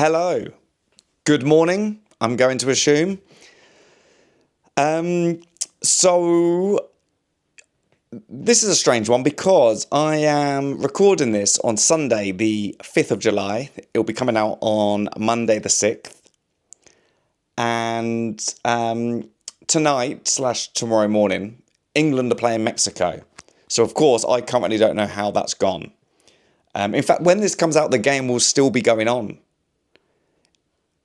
Hello. Good morning, I'm going to assume. So this is a strange one because I am recording this on Sunday, the 5th of July. It'll be coming out on Monday, the 6th. And tonight/tomorrow morning, England are playing Mexico. So, of course, I currently don't know how that's gone. In fact, when this comes out, the game will still be going on.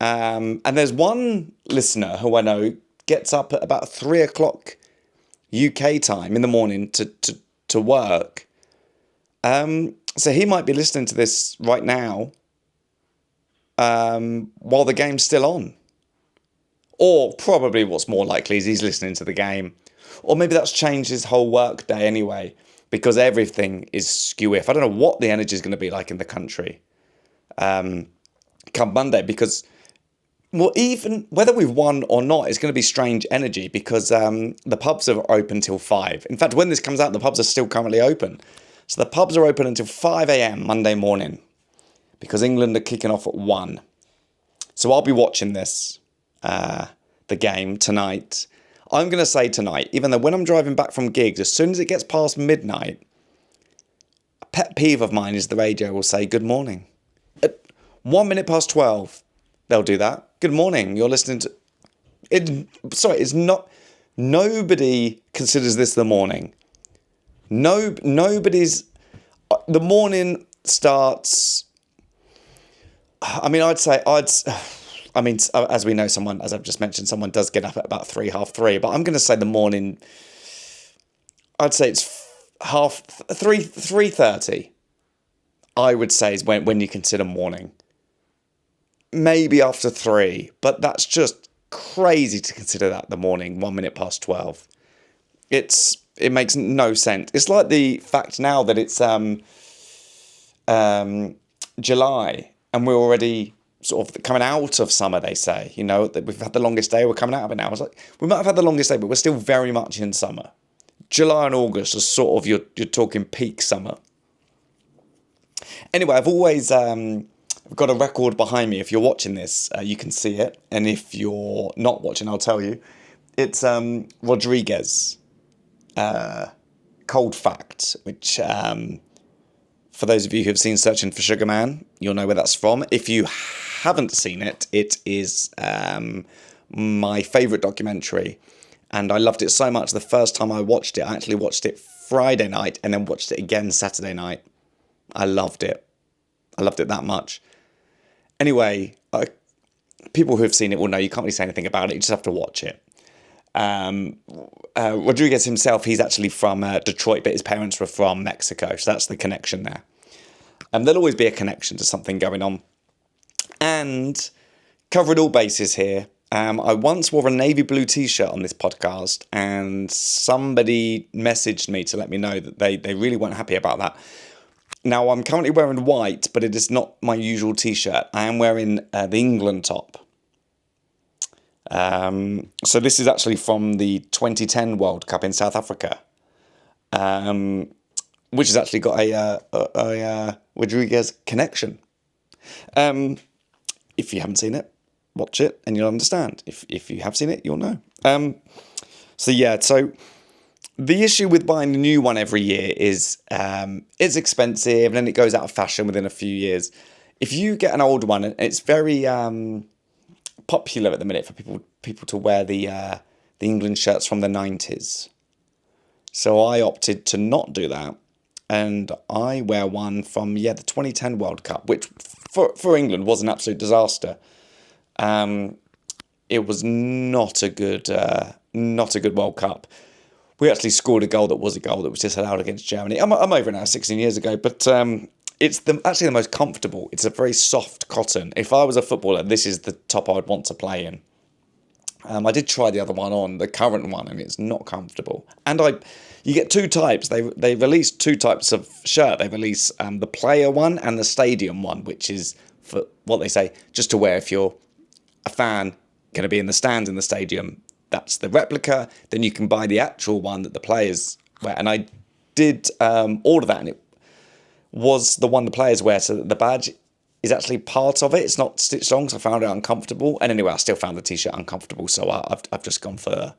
And there's one listener who I know gets up at about 3 o'clock UK time in the morning to work. So he might be listening to this right now while the game's still on. Or probably what's more likely is he's listening to the game. Or maybe that's changed his whole work day anyway, because everything is skew-if. I don't know what the energy is going to be like in the country come Monday, because, well, even whether we've won or not, it's going to be strange energy because the pubs are open till 5. In fact, when this comes out, the pubs are still currently open. So the pubs are open until 5 a.m. Monday morning because England are kicking off at 1. So I'll be watching this, the game tonight. I'm going to say tonight, even though when I'm driving back from gigs, as soon as it gets past midnight, a pet peeve of mine is the radio will say good morning. At 1 minute past 12, they'll do that. Good morning, you're listening to... It's not... Nobody considers this the morning. Nobody's... The morning starts... I mean, as we know, as I've just mentioned, someone does get up at about 3:30. But I'm going to say the morning. I'd say it's 3:30. I would say is when you consider morning. Maybe after 3, but that's just crazy to consider that the morning. 1 minute past 12. It makes no sense. It's like the fact now that it's July and we're already sort of coming out of summer, they say, that we've had the longest day, we're coming out of it now. I was like, we might have had the longest day, but we're still very much in summer. July and August are sort of, you're talking peak summer. Anyway, I've always got a record behind me. If you're watching this, you can see it. And if you're not watching, I'll tell you. It's Rodriguez, Cold Fact, which... for those of you who have seen Searching for Sugar Man, you'll know where that's from. If you haven't seen it, it is my favourite documentary. And I loved it so much the first time I watched it. I actually watched it Friday night and then watched it again Saturday night. I loved it. I loved it that much. Anyway, people who have seen it will know you can't really say anything about it. You just have to watch it. Rodriguez himself, he's actually from Detroit, but his parents were from Mexico, so that's the connection there. There'll always be a connection to something going on. And covering all bases here, I once wore a navy blue t-shirt on this podcast, and somebody messaged me to let me know that they really weren't happy about that. Now, I'm currently wearing white, but it is not my usual t-shirt. I am wearing the England top. So this is actually from the 2010 World Cup in South Africa, which has actually got a Rodriguez connection. If you haven't seen it, watch it and you'll understand. If you have seen it, you'll know. So the issue with buying a new one every year is it's expensive and then it goes out of fashion within a few years. If you get an old one, it's very... popular at the minute for people to wear the England shirts from the 90s. So I opted to not do that, and I wear one from the 2010 World Cup, which for England was an absolute disaster. It was not a good World Cup. We actually scored a goal that was disallowed against Germany. I'm over now, 16 years ago, but it's actually the most comfortable. It's a very soft cotton. If I was a footballer, this is the top I would want to play in. I did try the other one on, the current one, and it's not comfortable. And you get two types. They release two types of shirt. They release the player one and the stadium one, which is for what they say just to wear if you're a fan going to be in the stands in the stadium. That's the replica. Then you can buy the actual one that the players wear. And I did order that, and it was the one the players wear, so that the badge is actually part of it. It's not stitched on because I found it uncomfortable. And anyway, I still found the t-shirt uncomfortable, so I've just gone for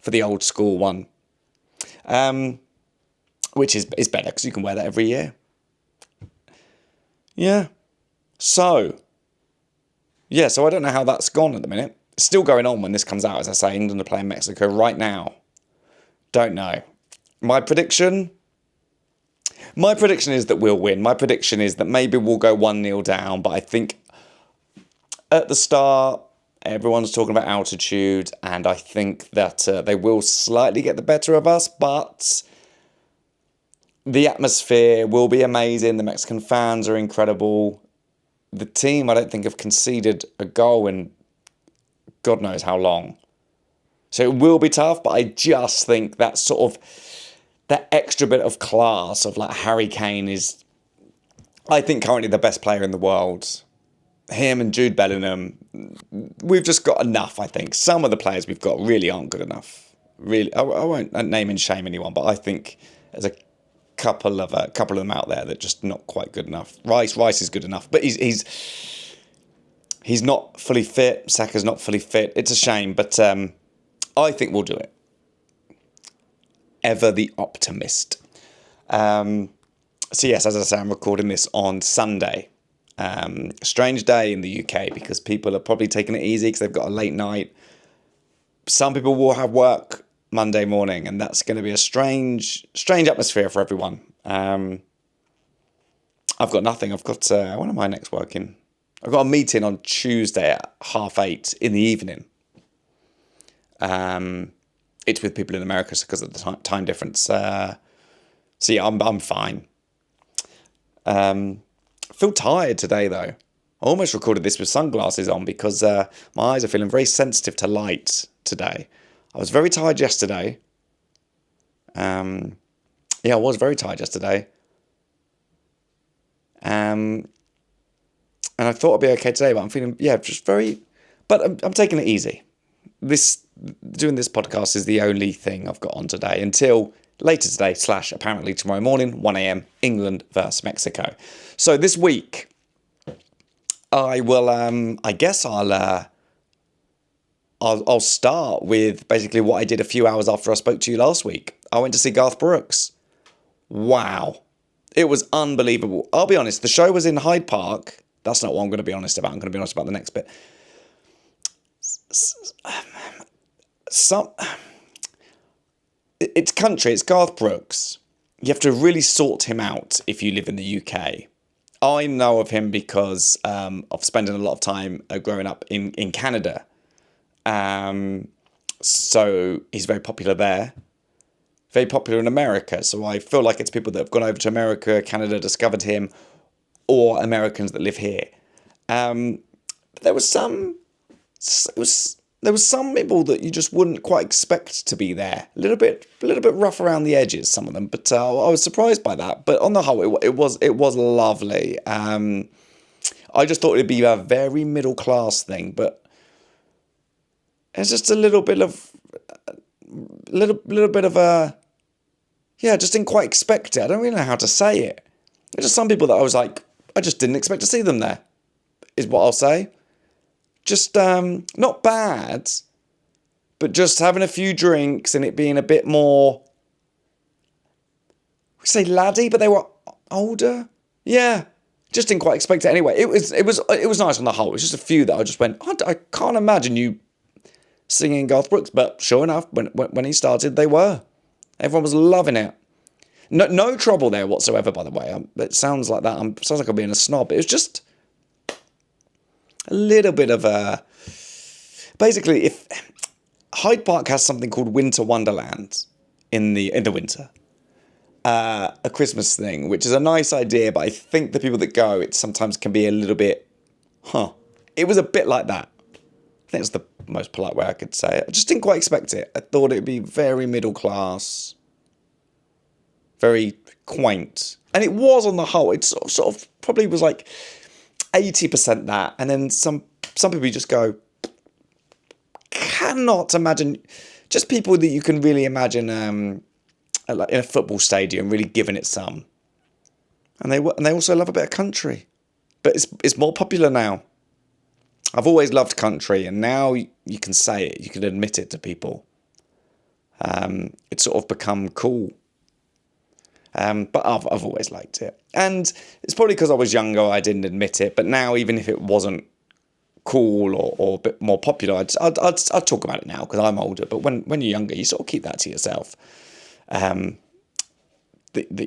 the old school one, which is better because you can wear that every year. Yeah. So I don't know how that's gone at the minute. It's still going on when this comes out, as I say. England are playing Mexico right now. Don't know. My prediction is that we'll win. My prediction is that maybe we'll go 1-0 down, but I think at the start, everyone's talking about altitude, and I think that they will slightly get the better of us, but the atmosphere will be amazing. The Mexican fans are incredible. The team, I don't think, have conceded a goal in God knows how long. So it will be tough, but I just think that sort of, that extra bit of class of like Harry Kane is, I think, currently the best player in the world. Him and Jude Bellingham, we've just got enough, I think. Some of the players we've got really aren't good enough. Really, I won't name and shame anyone, but I think there's a couple of them out there that are just not quite good enough. Rice is good enough, but he's not fully fit. Saka's not fully fit. It's a shame, but I think we'll do it. Ever the optimist. So yes, as I say, I'm recording this on Sunday. Strange day in the UK because people are probably taking it easy because they've got a late night. Some people will have work Monday morning, and that's going to be a strange atmosphere for everyone. I've got nothing. I've got when am I next working? I've got a meeting on Tuesday at 8:30 in the evening. It's with people in America because of the time difference. So yeah, I'm fine. I feel tired today though. I almost recorded this with sunglasses on because my eyes are feeling very sensitive to light today. I was very tired yesterday. I was very tired yesterday. And I thought I'd be okay today, but I'm feeling, just very, but I'm taking it easy. Doing this podcast is the only thing I've got on today until later today / apparently tomorrow morning, 1 a.m, England versus Mexico. So this week, I will, I guess I'll start with basically what I did a few hours after I spoke to you last week. I went to see Garth Brooks. Wow. It was unbelievable. I'll be honest, the show was in Hyde Park. That's not what I'm going to be honest about. I'm going to be honest about the next bit. It's country, it's Garth Brooks. You have to really sort him out if you live in the UK. I know of him because of spending a lot of time growing up in Canada. So he's very popular there. Very popular in America. So I feel like it's people that have gone over to America, Canada, discovered him, or Americans that live here. There was some people that you just wouldn't quite expect to be there. A little bit rough around the edges, some of them, but I was surprised by that. But on the whole, it was lovely. I just thought it'd be a very middle class thing, but it's just a little bit of just didn't quite expect it. I don't really know how to say it. There's just some people that I was like, I just didn't expect to see them there, is what I'll say. Just not bad, but just having a few drinks and it being a bit more, we say laddie, but they were older. Yeah, just didn't quite expect it anyway. It was nice on the whole. It was just a few that I just went, I can't imagine you singing Garth Brooks, but sure enough, when he started, they were. Everyone was loving it. No trouble there whatsoever, by the way. It sounds like that. Sounds like I'm being a snob. It was just a little bit of a... Basically, if Hyde Park has something called Winter Wonderland in the winter, a Christmas thing, which is a nice idea, but I think the people that go, it sometimes can be a little bit, It was a bit like that. I think that's the most polite way I could say it. I just didn't quite expect it. I thought it would be very middle class, very quaint. And it was on the whole. It sort of probably was like 80% that. And then some people you just go, cannot imagine, just people that you can really imagine like in a football stadium really giving it some. And they also love a bit of country. but it's more popular now. I've always loved country, and now you can say it, you can admit it to people. It's sort of become cool. But I've always liked it. And it's probably because I was younger, I didn't admit it. But now, even if it wasn't cool or a bit more popular, I'd talk about it now because I'm older. But when you're younger, you sort of keep that to yourself. That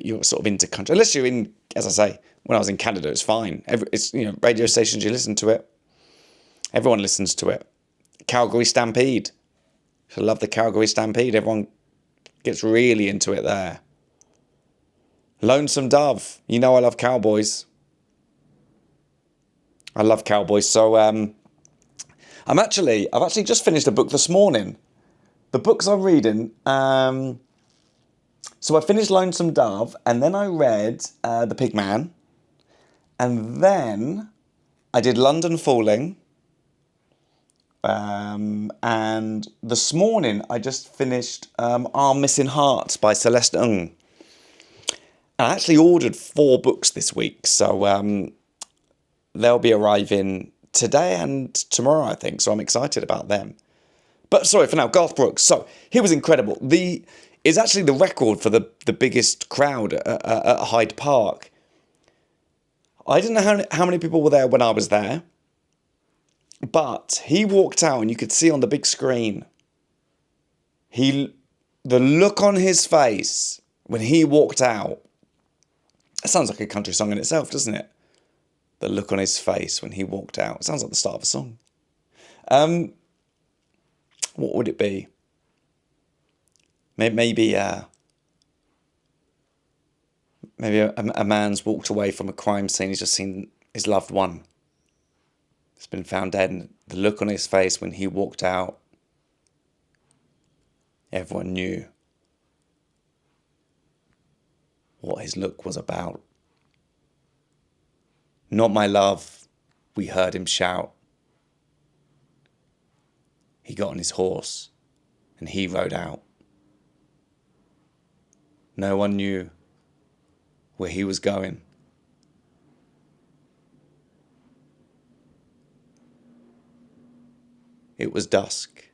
you're sort of into country. Unless you're in, as I say, when I was in Canada, it's fine. It's, radio stations, you listen to it. Everyone listens to it. Calgary Stampede. I love the Calgary Stampede. Everyone gets really into it there. Lonesome Dove. I love cowboys. I love cowboys. So I've actually just finished a book this morning. The books I'm reading. So I finished Lonesome Dove, and then I read The Pig Man, and then I did London Falling. And this morning I just finished Our Missing Hearts by Celeste Ng. I actually ordered 4 books this week, so they'll be arriving today and tomorrow, I think. So I'm excited about them. But sorry for now, Garth Brooks. So he was incredible. It's actually the record for the biggest crowd at Hyde Park. I didn't know how many people were there when I was there. But he walked out and you could see on the big screen, the look on his face when he walked out. It sounds like a country song in itself, doesn't it? The look on his face when he walked out. It sounds like the start of a song. What would it be? Maybe a man's walked away from a crime scene. He's just seen his loved one. It's been found dead, and the look on his face when he walked out, everyone knew what his look was about. Not my love, we heard him shout. He got on his horse and he rode out. No one knew where he was going. It was dusk.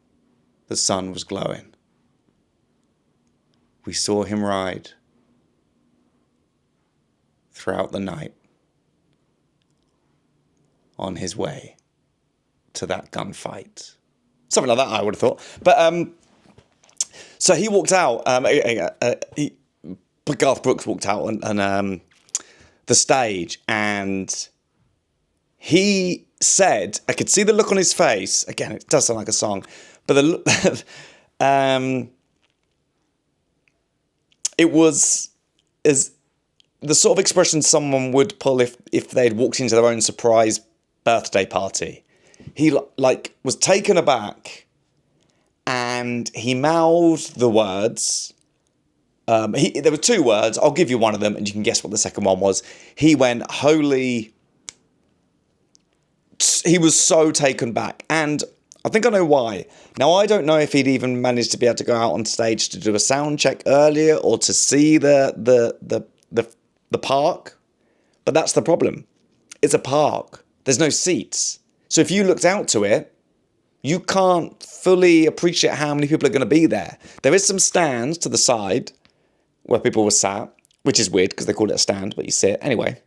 The sun was glowing. We saw him ride throughout the night on his way to that gunfight. Something like that, I would have thought. But so he walked out. Garth Brooks walked out on the stage, and he said, I could see the look on his face. Again, it does sound like a song, but it was as the sort of expression someone would pull if they'd walked into their own surprise birthday party. He was taken aback, and he mouthed the words. There were 2 words. I'll give you one of them, and you can guess what the second one was. He went, holy. He was so taken back, and I think I know why. Now, I don't know if he'd even managed to be able to go out on stage to do a sound check earlier or to see the park, but that's the problem. It's a park. There's no seats. So if you looked out to it, you can't fully appreciate how many people are going to be there. There is some stands to the side where people were sat, which is weird because they call it a stand, but you sit. Anyway,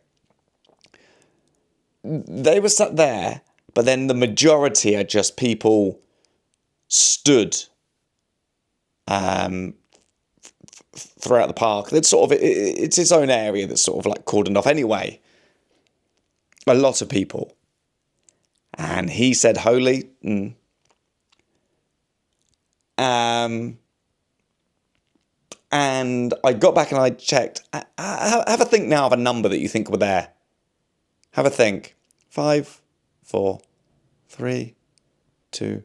they were sat there, but then the majority are just people stood throughout the park. It's sort of it's its own area that's sort of like cordoned off anyway. A lot of people. And he said, holy. And I got back and I checked. Have a think now of a number that you think were there. Have a think. 5, 4, 3, 2,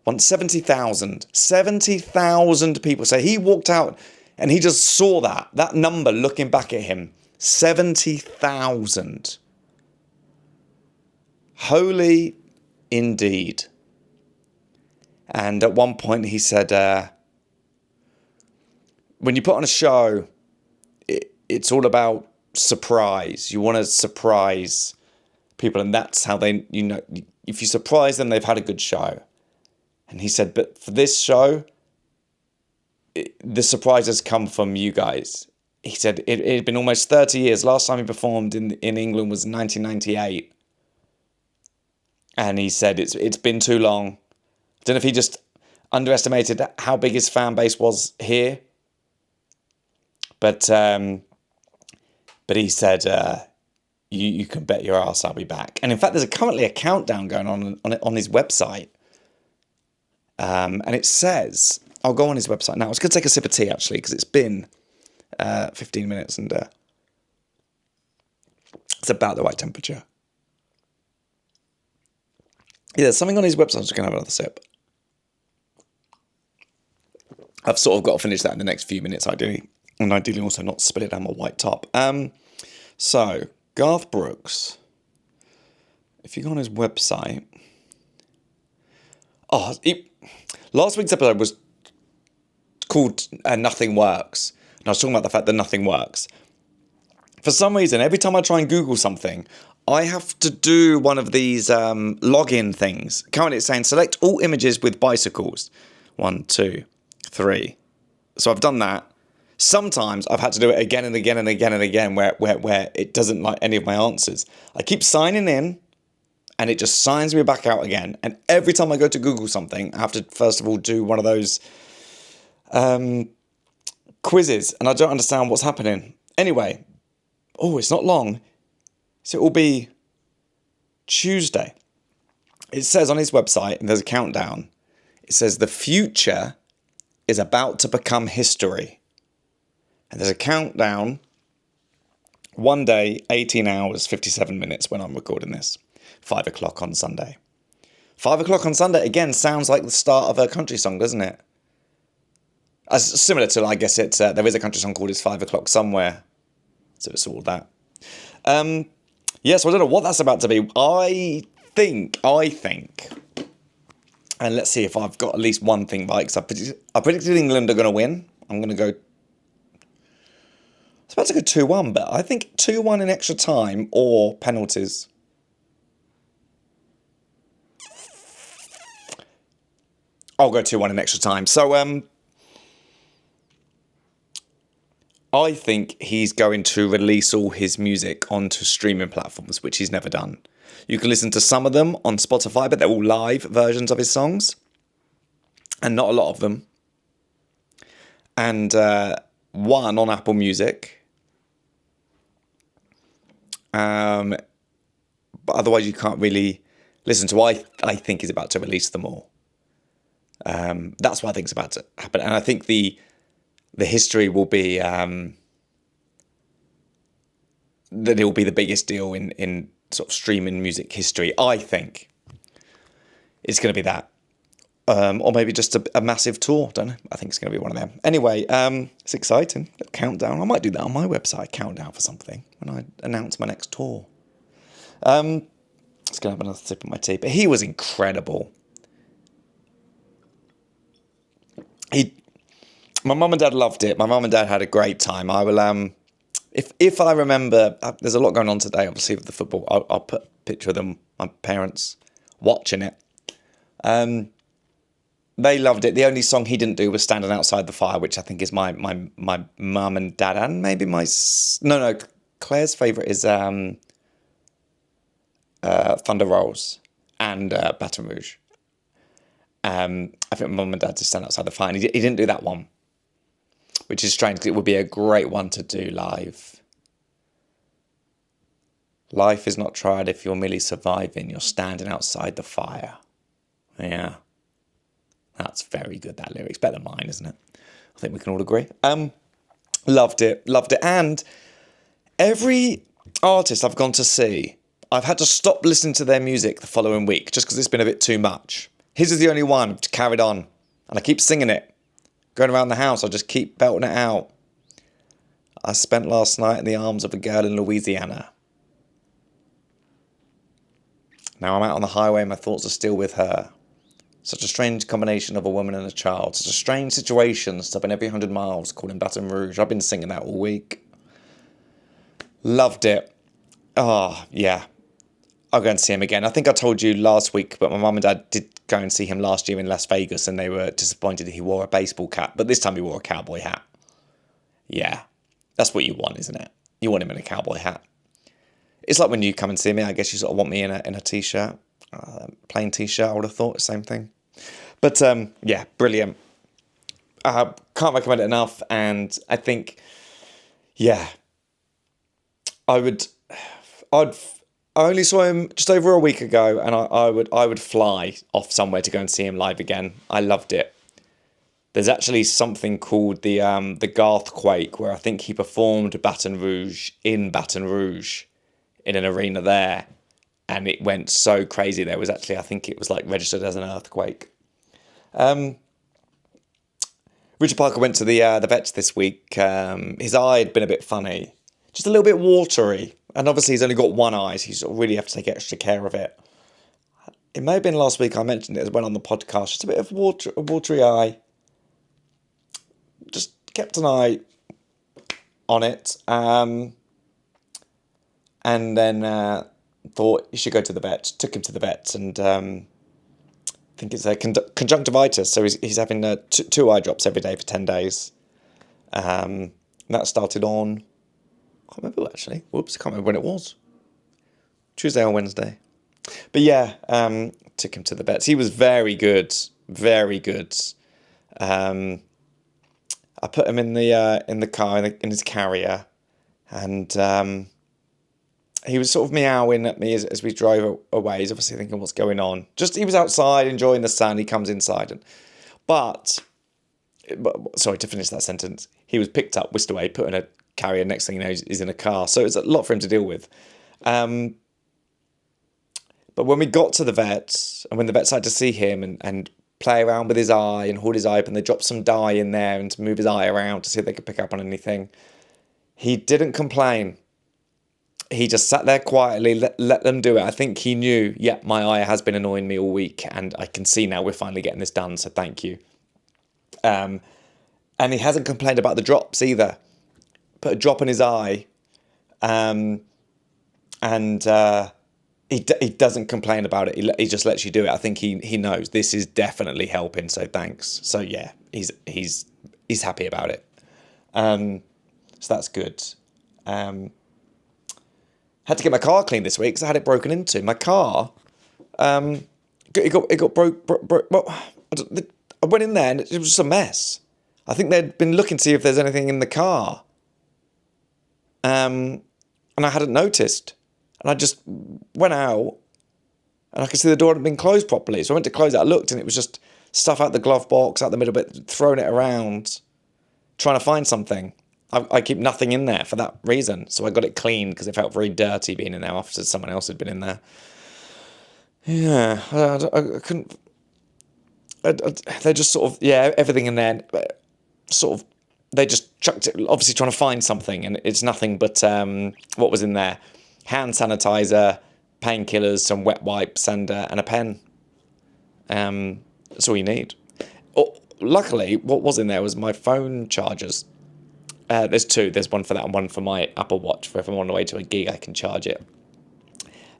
1. 70,000. 70,000 people. So he walked out and he just saw that number looking back at him. 70,000. Holy indeed. And at one point he said, when you put on a show, it's all about surprise. You want to surprise people, and that's how they, if you surprise them, they've had a good show. And he said, but for this show, the surprises come from you guys. He said it had been almost 30 years. Last time he performed in England was 1998. And he said it's been too long. I don't know if he just underestimated how big his fan base was here. But he said, you can bet your ass I'll be back. And in fact, there's currently a countdown going on his website. And it says, I'll go on his website now. I was going to take a sip of tea, actually, because it's been 15 minutes and it's about the right temperature. Yeah, there's something on his website. I'm just going to have another sip. I've sort of got to finish that in the next few minutes, ideally. And ideally also not spill it down my white top. So, Garth Brooks. If you go on his website... last week's episode was called Nothing Works. And I was talking about the fact that nothing works. For some reason, every time I try and Google something, I have to do one of these login things. Currently it's saying select all images with bicycles. 1, 2, 3. So I've done that. Sometimes I've had to do it again and again and again and again where it doesn't like any of my answers. I keep signing in and it just signs me back out again. And every time I go to Google something, I have to first of all do one of those quizzes and I don't understand what's happening. Anyway, it's not long. So it will be Tuesday. It says on his website, and there's a countdown, it says the future is about to become history. And there's a countdown, 1 day, 18 hours, 57 minutes when I'm recording this. 5 o'clock on Sunday. 5 o'clock on Sunday, again, sounds like the start of a country song, doesn't it? As similar to, I guess, there is a country song called It's 5 O'Clock Somewhere. So it's all that. So I don't know what that's about to be. I think, and let's see if I've got at least one thing right, because I predicted England are going to win. I'm going to go, it's about to go 2-1, but I think 2-1 in extra time or penalties. I'll go 2-1 in extra time. So, I think he's going to release all his music onto streaming platforms, which he's never done. You can listen to some of them on Spotify, but they're all live versions of his songs. And not a lot of them. And one on Apple Music. But otherwise you can't really listen to. I think he's about to release them all. That's what I think is about to happen. And I think the history will be that it will be the biggest deal in sort of streaming music history. I think it's going to be that. Or maybe just a massive tour. Don't know. I think it's going to be one of them. Anyway, it's exciting. A countdown. I might do that on my website. Countdown for something when I announce my next tour. Just going to have another sip of my tea. But he was incredible. My mum and dad loved it. My mum and dad had a great time. I will, if I remember, there's a lot going on today, obviously, with the football. I'll put a picture of them, my parents, watching it. They loved it. The only song he didn't do was Standing Outside the Fire, which I think is my mum and dad, and maybe Claire's favourite is Thunder Rolls and Baton Rouge. I think my mum and dad just Stand Outside the Fire, and he didn't do that one, which is strange because it would be a great one to do live. Life is not tried if you're merely surviving. You're standing outside the fire. Yeah. That's very good, that lyric's better than mine, isn't it? I think we can all agree. Loved it. And every artist I've gone to see, I've had to stop listening to their music the following week just because it's been a bit too much. His is the only one which carried on. And I keep singing it. Going around the house, I just keep belting it out. I spent last night in the arms of a girl in Louisiana. Now I'm out on the highway, my thoughts are still with her. Such a strange combination of a woman and a child. Such a strange situation, stopping every 100 miles, calling Baton Rouge. I've been singing that all week. Loved it. Oh, yeah. I'll go and see him again. I think I told you last week, but my mum and dad did go and see him last year in Las Vegas, and they were disappointed that he wore a baseball cap. But this time he wore a cowboy hat. Yeah, that's what you want, isn't it? You want him in a cowboy hat. It's like when you come and see me, I guess you sort of want me in a t-shirt, plain t-shirt, I would have thought, same thing. But yeah, brilliant. Can't recommend it enough, and I think, yeah, I'd I only saw him just over a week ago, and I would fly off somewhere to go and see him live again. I loved it. There's actually something called the Garthquake, where I think he performed Baton Rouge in an arena there, and it went so crazy. There was actually, I think it was like registered as an earthquake. Richard Parker went to the vets this week. His eye had been a bit funny, just a little bit watery. And obviously he's only got one eye, so you sort of really have to take extra care of it. It may have been last week I mentioned it as well on the podcast. Just a bit of a watery eye. Just kept an eye on it. And then thought you should go to the vet. Took him to the vet, and I think it's a conjunctivitis. So he's having two eye drops every day for 10 days. And that started on... I can't remember actually. Whoops, I can't remember when it was. Tuesday or Wednesday. But yeah, took him to the vets. He was very good, very good. I put him in the car in his carrier, and he was sort of meowing at me as we drove away. He's obviously thinking what's going on. Just he was outside enjoying the sun. He comes inside, but sorry to finish that sentence. He was picked up, whisked away, put in a carrier. Next thing you know, he's in a car. So it's a lot for him to deal with. But when we got to the vet, and when the vets had to see him and play around with his eye and hold his eye open, they dropped some dye in there and to move his eye around to see if they could pick up on anything. He didn't complain. He just sat there quietly, let them do it. I think he knew, yeah, my eye has been annoying me all week, and I can see now we're finally getting this done, so thank you. And he hasn't complained about the drops either. Put a drop in his eye, and he doesn't complain about it. He just lets you do it. I think he knows this is definitely helping. So thanks. So yeah, he's happy about it. So that's good. Had to get my car cleaned this week because I had it broken into. My car, it got broke. Well, I went in there and it was just a mess. I think they'd been looking to see if there's anything in the car. And I hadn't noticed. And I just went out and I could see the door hadn't been closed properly. So I went to close it. I looked and it was just stuff out the glove box, out the middle bit, throwing it around, trying to find something. I keep nothing in there for that reason. So I got it cleaned because it felt very dirty being in there after someone else had been in there. Yeah, I couldn't... They just sort of... Yeah, everything in there sort of... They just chucked it, obviously trying to find something, and it's nothing but what was in there. Hand sanitizer, painkillers, some wet wipes, and a pen. That's all you need. Oh, luckily, what was in there was my phone chargers. There's two. There's one for that and one for my Apple Watch. For if I'm on the way to a gig, I can charge it.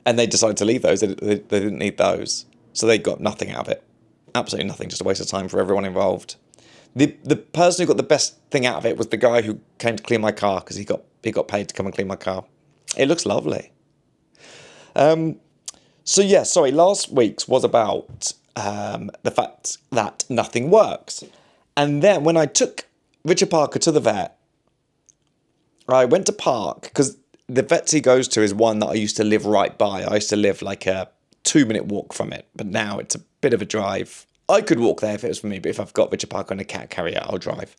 And they decided to leave those. They didn't need those. So they got nothing out of it. Absolutely nothing. Just a waste of time for everyone involved. The person who got the best thing out of it was the guy who came to clean my car, because he got paid to come and clean my car. It looks lovely. So yeah, sorry, last week's was about the fact that nothing works. And then when I took Richard Parker to the vet, I went to park, because the vet he goes to is one that I used to live right by. I used to live like a 2-minute walk from it, but now it's a bit of a drive. I could walk there if it was for me, but if I've got Richard Parker and a cat carrier, I'll drive.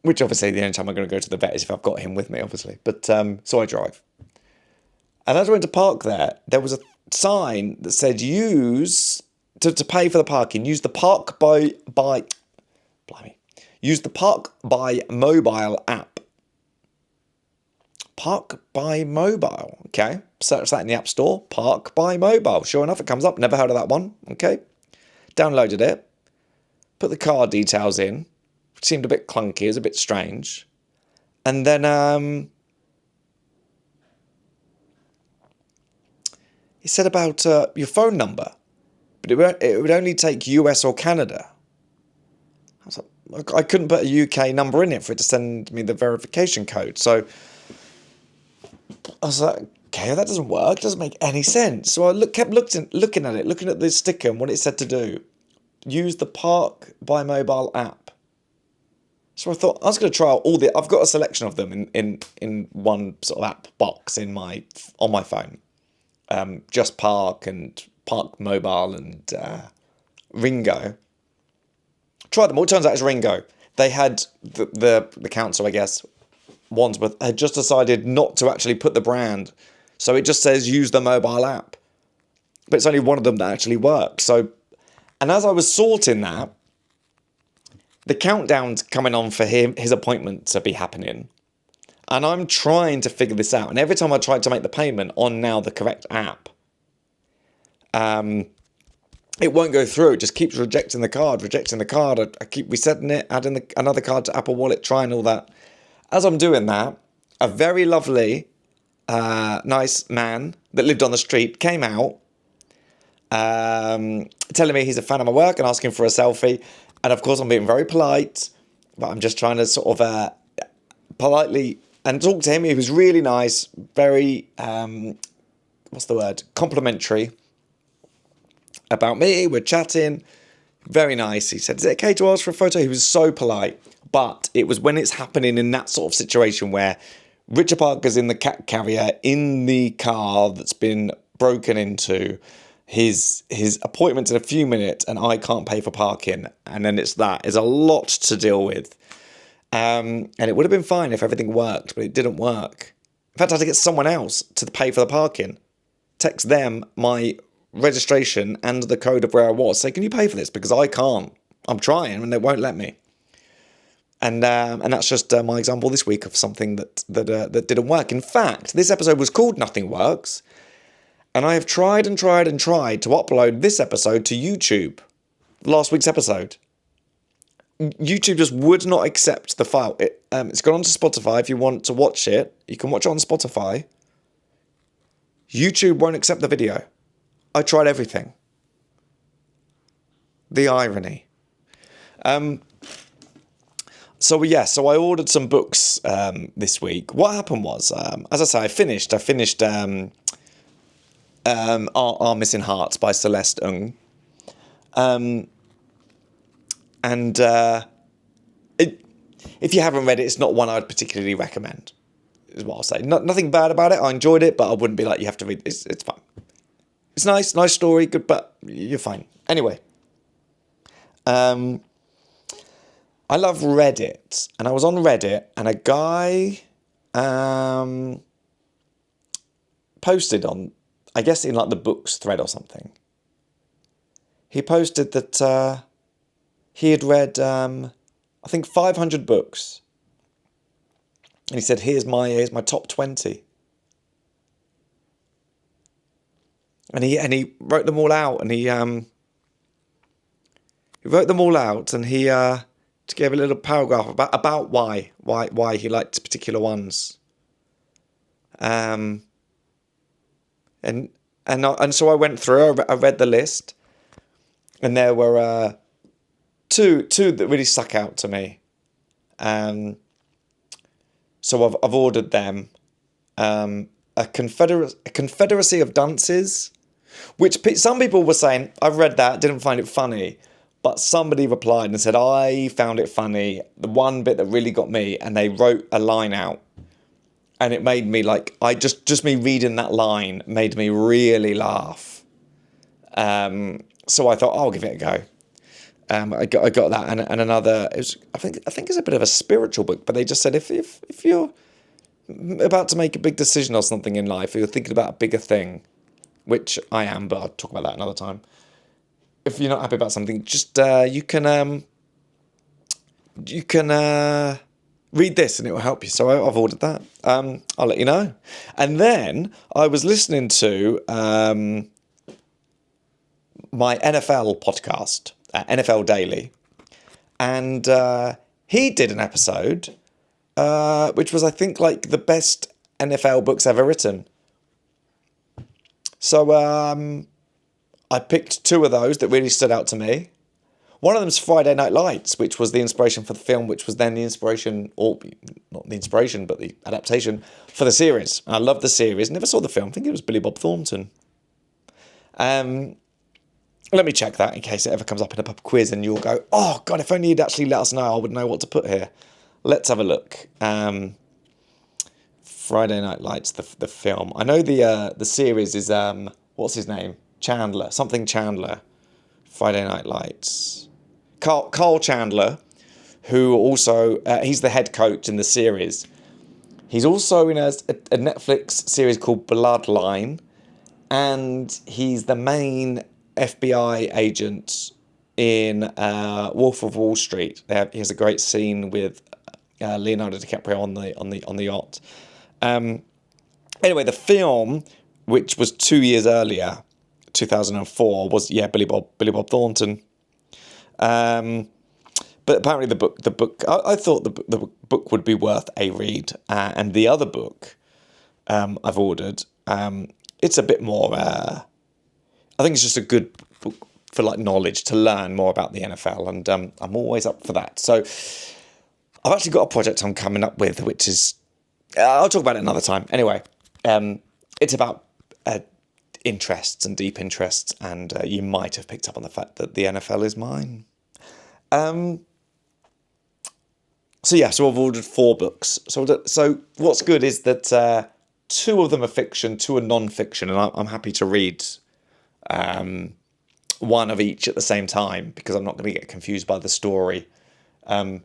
Which obviously the only time I'm going to go to the vet is if I've got him with me, obviously. But so I drive. And as I went to park there was a sign that said use to pay for the parking. Use the Park by Mobile app. Park by Mobile. Okay. Search that in the App Store. Park by Mobile. Sure enough, it comes up. Never heard of that one. Okay. Downloaded it. Put the card details in. Which seemed a bit clunky. It was a bit strange. And then he said about your phone number, but it would only take US or Canada. I was like, I couldn't put a UK number in it for it to send me the verification code. So I was like, okay, that doesn't work. It doesn't make any sense. So I kept looking at it, looking at the sticker and what it said to do. Use the Park by Mobile app. So I thought I was going to try out I've got a selection of them in one sort of app box on my phone. Just Park and Park Mobile and Ringo. Tried them all. Turns out it's Ringo. They had the council, I guess, Wandsworth had just decided not to actually put the brand, so it just says use the mobile app. But it's only one of them that actually works. So, and as I was sorting that, the countdown's coming on for his appointment to be happening, and I'm trying to figure this out. And every time I tried to make the payment on now the correct app, it won't go through. It just keeps rejecting the card. I keep resetting it, adding another card to Apple Wallet, trying all that. As I'm doing that, a very lovely, nice man that lived on the street came out, telling me he's a fan of my work and asking for a selfie. And of course, I'm being very polite, but I'm just trying to sort of politely and talk to him. He was really nice, very, complimentary about me. We're chatting, very nice. He said, is it okay to ask for a photo? He was so polite. But it was when it's happening in that sort of situation where Richard Parker's in the cat carrier in the car that's been broken into, his appointment's in a few minutes and I can't pay for parking. And then it's a lot to deal with. And it would have been fine if everything worked, but it didn't work. In fact, I had to get someone else to pay for the parking. Text them my registration and the code of where I was. Say, can you pay for this? Because I can't. I'm trying and they won't let me. And that's just my example this week of something that didn't work. In fact, this episode was called Nothing Works, and I have tried and tried and tried to upload this episode to YouTube, last week's episode. YouTube just would not accept the file. It's gone onto Spotify. If you want to watch it, you can watch it on Spotify. YouTube won't accept the video. I tried everything. The irony. So I ordered some books this week. What happened was, as I say, I finished Our Missing Hearts by Celeste Ng. If you haven't read it, it's not one I'd particularly recommend, is what I'll say. Nothing bad about it. I enjoyed it, but I wouldn't be like, you have to read it. It's fine. It's nice story, good, but you're fine. Anyway. I love Reddit, and I was on Reddit, and a guy posted on, I guess in like the books thread or something. He posted that he had read, I think 500 books, and he said, "Here's my top 20." And he wrote them all out, and he wrote them all out, and he gave a little paragraph about why he liked particular ones. And so I went through. I read the list, and there were two that really stuck out to me. So I've ordered them. A Confederacy of Dunces, which some people were saying, I've read that, didn't find it funny. But somebody replied and said, I found it funny. The one bit that really got me, and they wrote a line out. And it made me just me reading that line made me really laugh. So I thought, I'll give it a go. I got that and another. It was, I think it's a bit of a spiritual book, but they just said if you're about to make a big decision or something in life, or you're thinking about a bigger thing, which I am, but I'll talk about that another time. If you're not happy about something, just you can read this and it will help you. So I've ordered that. I'll let you know. And then I was listening to my NFL podcast, NFL Daily, and he did an episode which was, I think, like the best NFL books ever written. So I picked two of those that really stood out to me. One of them's Friday Night Lights, which was the inspiration for the film, which was then the inspiration, or not the inspiration, but the adaptation for the series. And I loved the series. Never saw the film. I think it was Billy Bob Thornton. Let me check that in case it ever comes up in a pub quiz and you'll go, oh, God, if only you'd actually let us know, I would know what to put here. Let's have a look. Friday Night Lights, the film. I know the series is, what's his name? Chandler. Something Chandler. Friday Night Lights. Carl Chandler, who also, he's the head coach in the series. He's also in a Netflix series called Bloodline, and he's the main FBI agent in Wolf of Wall Street. He has a great scene with Leonardo DiCaprio on the yacht. Anyway, the film, which was 2 years earlier, 2004, was Billy Bob Thornton. But apparently the book, I thought the book would be worth a read. And the other book I've ordered, it's a bit more, I think it's just a good book for like knowledge, to learn more about the NFL. And I'm always up for that. So I've actually got a project I'm coming up with, which is, I'll talk about it another time. Anyway, it's about interests and deep interests, and you might have picked up on the fact that the NFL is mine. So I've ordered 4 books. So what's good is that 2 of them are fiction, 2 are non-fiction, and I'm happy to read one of each at the same time because I'm not going to get confused by the story. In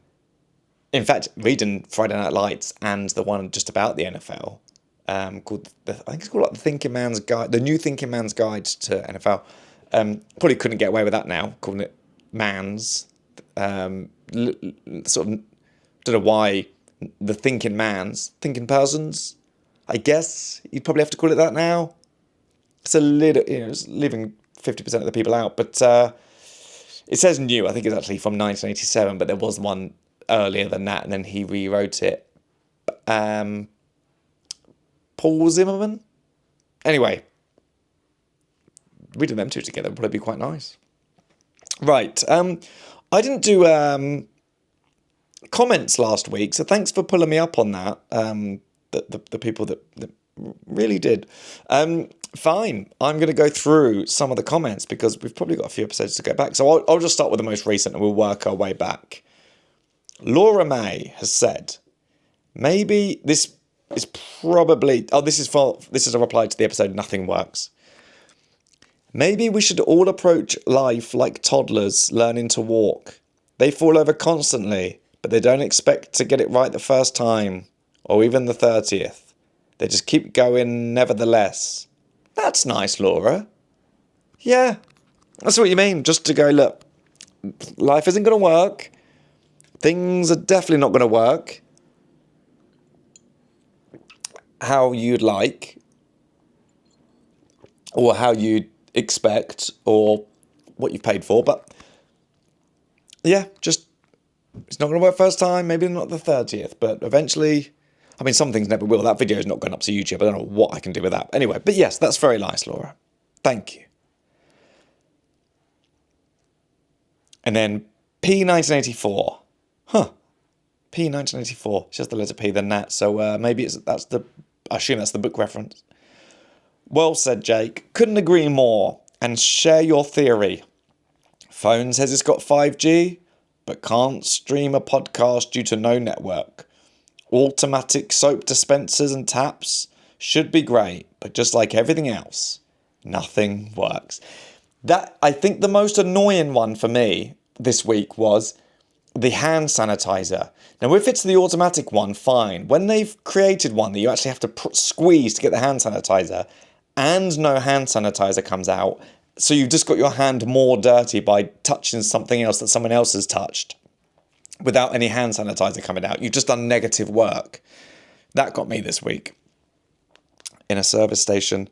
fact, reading Friday Night Lights and the one just about the NFL, called I think it's called like the Thinking Man's Guide, the New Thinking Man's Guide to NFL. Probably couldn't get away with that now, calling it Man's. Sort of, don't know why the Thinking Persons. I guess you'd probably have to call it that now. It's a little, it's leaving 50% of the people out, but it says new. I think it's actually from 1987, but there was one earlier than that, and then he rewrote it. Paul Zimmerman? Anyway, reading them 2 together would probably be quite nice. Right, I didn't do comments last week, so thanks for pulling me up on that, the people that really did. Fine, I'm going to go through some of the comments because we've probably got a few episodes to go back, so I'll just start with the most recent and we'll work our way back. Laura May has said, maybe this is probably... Oh, this is a reply to the episode Nothing Works. Maybe we should all approach life like toddlers learning to walk. They fall over constantly, but they don't expect to get it right the first time, or even the 30th. They just keep going nevertheless. That's nice, Laura. Yeah, that's what you mean. Just to go, look, life isn't going to work. Things are definitely not going to work how you'd like, or how you'd expect, or what you've paid for. But yeah, just, it's not going to work first time, maybe not the 30th, but eventually, I mean, some things never will. That video is not going up to YouTube. I don't know what I can do with that. Anyway, but yes, that's very nice, Laura. Thank you. And then P1984. P1984. It's just the letter P, then that. So maybe I assume that's the book reference. Well said, Jake. Couldn't agree more. And share your theory. Phone says it's got 5G, but can't stream a podcast due to no network. Automatic soap dispensers and taps should be great, but just like everything else, nothing works. That, I think the most annoying one for me this week was the hand sanitizer. Now, if it's the automatic one, fine. When they've created one that you actually have to squeeze to get the hand sanitizer, and no hand sanitizer comes out, so you've just got your hand more dirty by touching something else that someone else has touched without any hand sanitizer coming out. You've just done negative work. That got me this week. In a service station.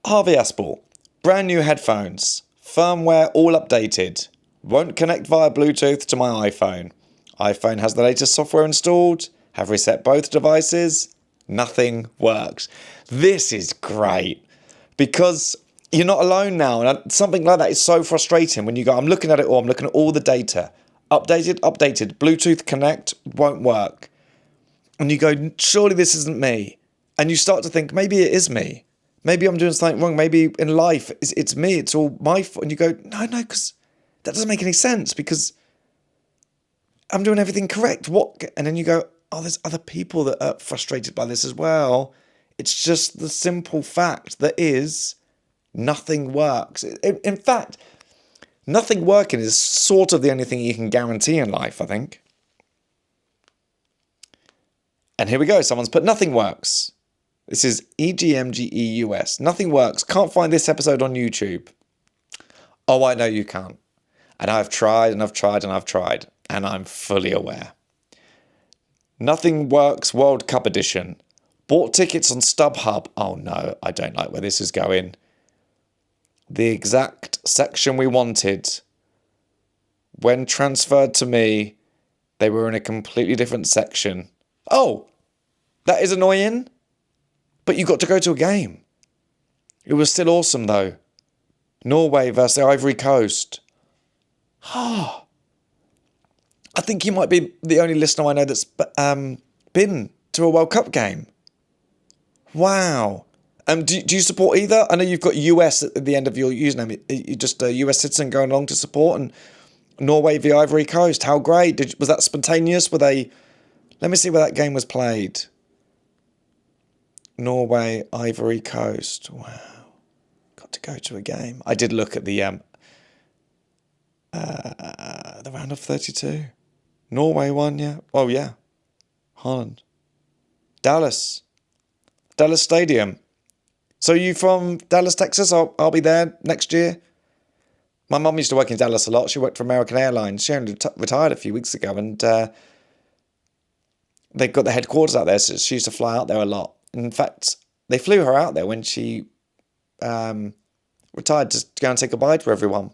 Harvey Aspel. Brand new headphones. Firmware all updated. Won't connect via Bluetooth to my iPhone. iPhone has the latest software installed. Have reset both devices. Nothing works. This is great because you're not alone now. And something like that is so frustrating when you go, I'm looking at it all, I'm looking at all the data. Updated, Bluetooth Connect won't work. And you go, surely this isn't me. And you start to think, maybe it is me. Maybe I'm doing something wrong. Maybe in life it's me. It's all my fault. And you go, no, because that doesn't make any sense because I'm doing everything correct. What? And then you go, oh, there's other people that are frustrated by this as well. It's just the simple fact that is nothing works. In fact, nothing working is sort of the only thing you can guarantee in life, I think. And here we go. Someone's put nothing works. This is EGMGEUS. Nothing works. Can't find this episode on YouTube. Oh, I know you can't. And I've tried and I've tried and I've tried. And I'm fully aware. Nothing Works World Cup Edition. Bought tickets on StubHub. Oh no, I don't like where this is going. The exact section we wanted. When transferred to me, they were in a completely different section. Oh, that is annoying. But you got to go to a game. It was still awesome though. Norway versus Ivory Coast. Ah. I think you might be the only listener I know that's been to a World Cup game. Wow. Do you support either? I know you've got US at the end of your username. You're just a US citizen going along to support. And Norway v Ivory Coast. How great. Was that spontaneous? Were they... Let me see where that game was played. Norway, Ivory Coast. Wow. Got to go to a game. I did look at the round of 32. Norway won, yeah. Oh, yeah. Holland. Dallas Stadium. So you from Dallas, Texas? I'll be there next year. My mum used to work in Dallas a lot. She worked for American Airlines. She only retired a few weeks ago, and they've got the headquarters out there, so she used to fly out there a lot. In fact, they flew her out there when she retired to go and say goodbye to everyone.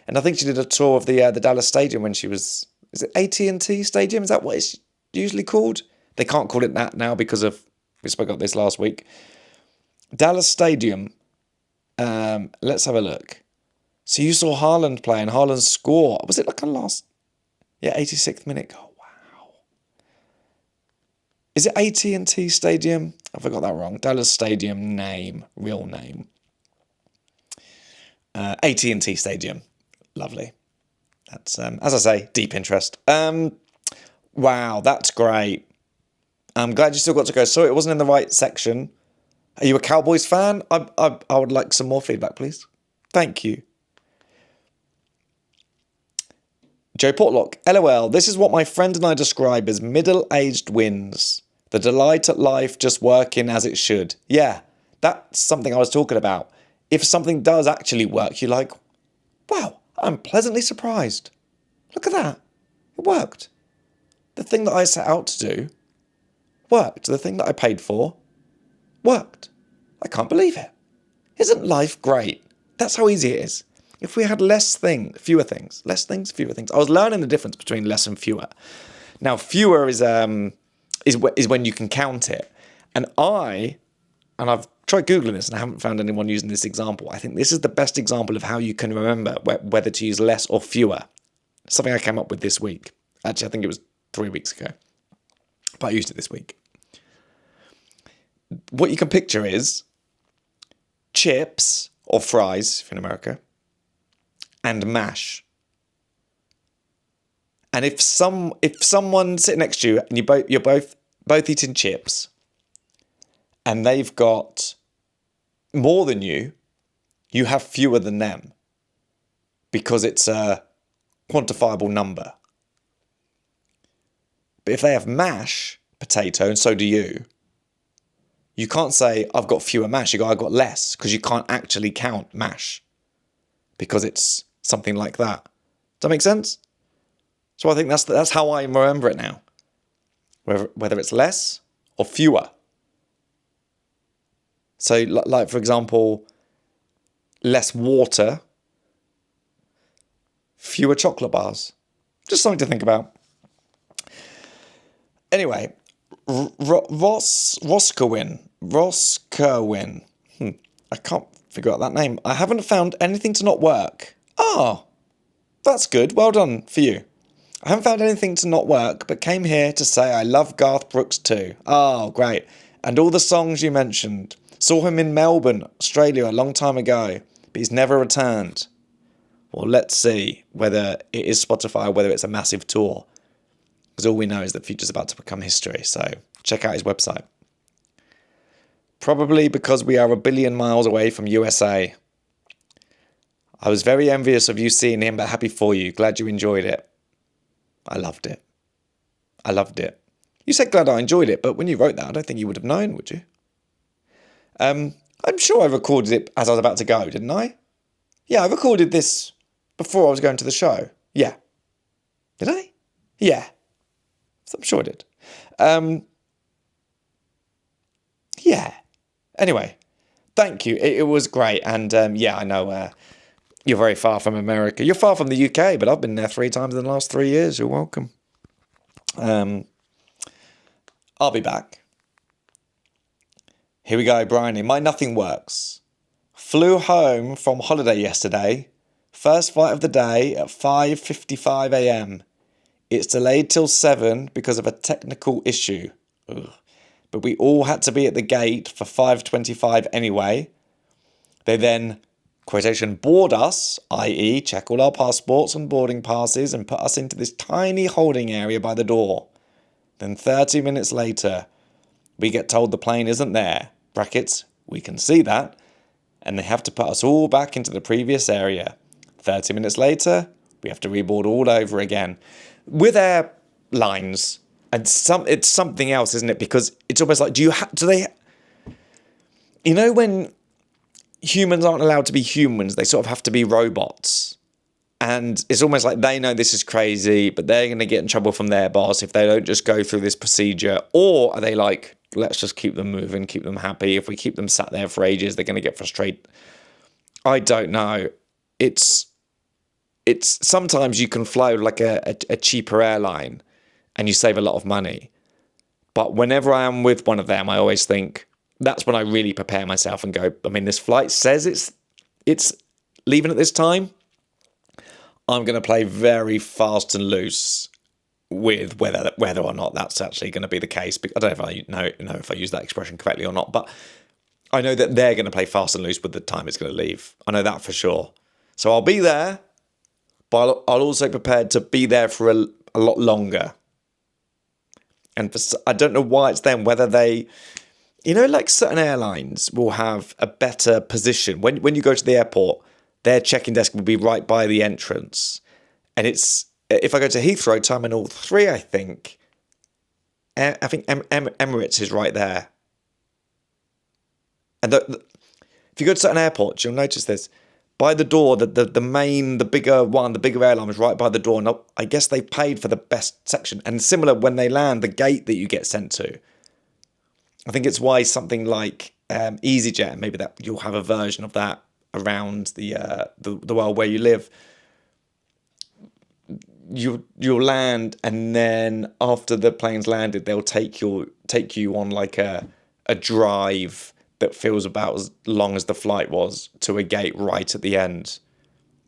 And I think she did a tour of the Dallas Stadium when she was... Is it AT&T Stadium? Is that what it's usually called? They can't call it that now because of... We spoke about this last week. Dallas Stadium. Let's have a look. So you saw Haaland play and Haaland score. Was it like a last... Yeah, 86th minute goal. Wow. Is it AT&T Stadium? I forgot that wrong. Dallas Stadium name. Real name. AT&T Stadium. Lovely. That's, as I say, deep interest. Wow, that's great. I'm glad you still got to go. Sorry, it wasn't in the right section. Are you a Cowboys fan? I would like some more feedback, please. Thank you. Joe Portlock. LOL, this is what my friend and I describe as middle-aged wins. The delight at life just working as it should. Yeah, that's something I was talking about. If something does actually work, you're like, wow, I'm pleasantly surprised. Look at that. It worked. The thing that I set out to do worked. The thing that I paid for worked. I can't believe it. Isn't life great? That's how easy it is. If we had fewer things. Less things, fewer things. I was learning the difference between less and fewer. Now, fewer is when you can count it. And I've tried Googling this and I haven't found anyone using this example. I think this is the best example of how you can remember whether to use less or fewer. Something I came up with this week. Actually, I think it was 3 weeks ago. But I used it this week. What you can picture is chips or fries, if you're in America, and mash. And if someone's sitting next to you and you're both eating chips, and they've got more than you have fewer than them because it's a quantifiable number. But if they have mash potato and so do you can't say, I've got fewer mash. You go, I've got less, because you can't actually count mash because it's something like that. Does that make sense? So I think that's how I remember it now. Whether it's less or fewer. So, like, for example, less water, fewer chocolate bars. Just something to think about. Anyway, Roscoe. I can't figure out that name. I haven't found anything to not work. Oh, that's good. Well done for you. I haven't found anything to not work, but came here to say I love Garth Brooks too. Oh, great. And all the songs you mentioned. Saw him in Melbourne, Australia, a long time ago, but he's never returned. Well, let's see whether it is Spotify or whether it's a massive tour. Because all we know is that Future's about to become history, so check out his website. Probably because we are a billion miles away from USA. I was very envious of you seeing him, but happy for you. Glad you enjoyed it. I loved it. You said glad I enjoyed it, but when you wrote that, I don't think you would have known, would you? I'm sure I recorded it as I was about to go, didn't I? Yeah, I recorded this before I was going to the show. Yeah. Did I? Yeah. I'm sure I did. Yeah. Anyway, thank you. It was great. And yeah, I know you're very far from America. You're far from the UK, but I've been there 3 times in the last 3 years. You're welcome. I'll be back. Here we go, Bryony. My nothing works. Flew home from holiday yesterday. First flight of the day at 5:55 a.m. It's delayed till 7 because of a technical issue. Ugh. But we all had to be at the gate for 5:25 anyway. They then, quotation, board us, i.e. check all our passports and boarding passes and put us into this tiny holding area by the door. Then 30 minutes later, we get told the plane isn't there. Brackets, we can see that. And they have to put us all back into the previous area. 30 minutes later, we have to reboard all over again. With airlines, and it's something else, isn't it? Because it's almost like, do they... You know when humans aren't allowed to be humans, they sort of have to be robots. And it's almost like they know this is crazy, but they're going to get in trouble from their boss if they don't just go through this procedure. Or are they like, let's just keep them moving, keep them happy. If we keep them sat there for ages, they're going to get frustrated. I don't know. It's sometimes you can fly like a cheaper airline and you save a lot of money. But whenever I am with one of them, I always think that's when I really prepare myself and go, I mean, this flight says it's leaving at this time. I'm going to play very fast and loose with whether or not that's actually going to be the case. I don't know if I use that expression correctly or not, but I know that they're going to play fast and loose with the time it's going to leave. I know that for sure. So I'll be there, but I'll also be prepared to be there for a lot longer. And I don't know why it's them, whether they... You know, like certain airlines will have a better position. When you go to the airport, their check-in desk will be right by the entrance. And it's... If I go to Heathrow Terminal 3, I think Emirates is right there. And if you go to certain airports, you'll notice this. By the door, the bigger airline is right by the door. And I guess they paid for the best section. And similar, when they land, the gate that you get sent to. I think it's why something like EasyJet, maybe that you'll have a version of that around the world where you live. You'll land, and then after the plane's landed, they'll take you on like a drive that feels about as long as the flight was to a gate right at the end.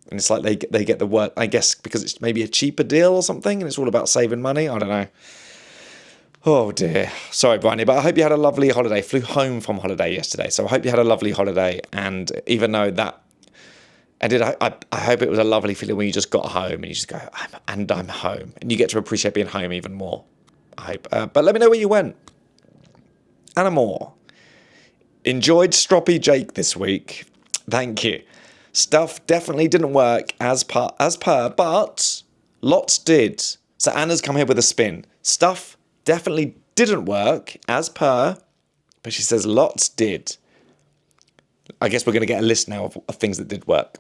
And it's like they get the work, I guess, because it's maybe a cheaper deal or something, and it's all about saving money. I don't know. Oh dear. Sorry, Bryony, but I hope you had a lovely holiday. Flew home from holiday yesterday, so I hope you had a lovely holiday. And even though that I hope it was a lovely feeling when you just got home and you just go, I'm home. And you get to appreciate being home even more. I hope. But let me know where you went. And more. Enjoyed Stroppy Jake this week. Thank you. Stuff definitely didn't work as per, but lots did. So Anna's come here with a spin. Stuff definitely didn't work as per, but she says lots did. I guess we're going to get a list now of things that did work.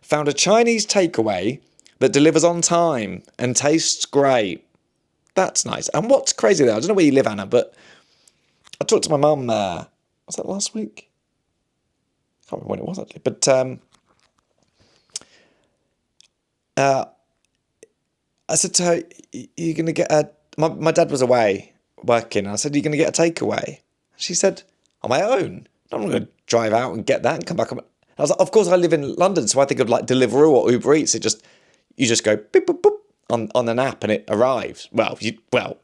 Found a Chinese takeaway that delivers on time and tastes great. That's nice. And what's crazy though, I don't know where you live, Anna, but I talked to my mum, was that last week? I can't remember when it was actually. But I said to her, you're going to get my dad was away working. And I said, are you going to get a takeaway? She said, on my own. I'm not going to drive out and get that and come back. I was like, of course, I live in London, so I think of like Deliveroo or Uber Eats. You just go boop, boop, boop on an app and it arrives. Well,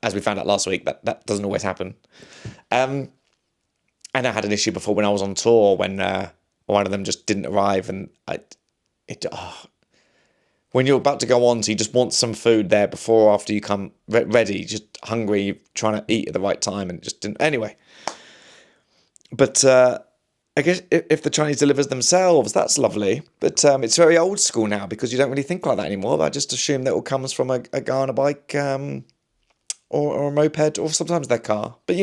as we found out last week, that doesn't always happen. And I had an issue before when I was on tour when one of them just didn't arrive, and when you're about to go on, so you just want some food there before or after you come ready, just hungry, trying to eat at the right time, and it just didn't. Anyway, but I guess if the Chinese delivers themselves, that's lovely. But it's very old school now because you don't really think like that anymore. I just assume that it all comes from a guy on a bike or a moped, or sometimes their car. But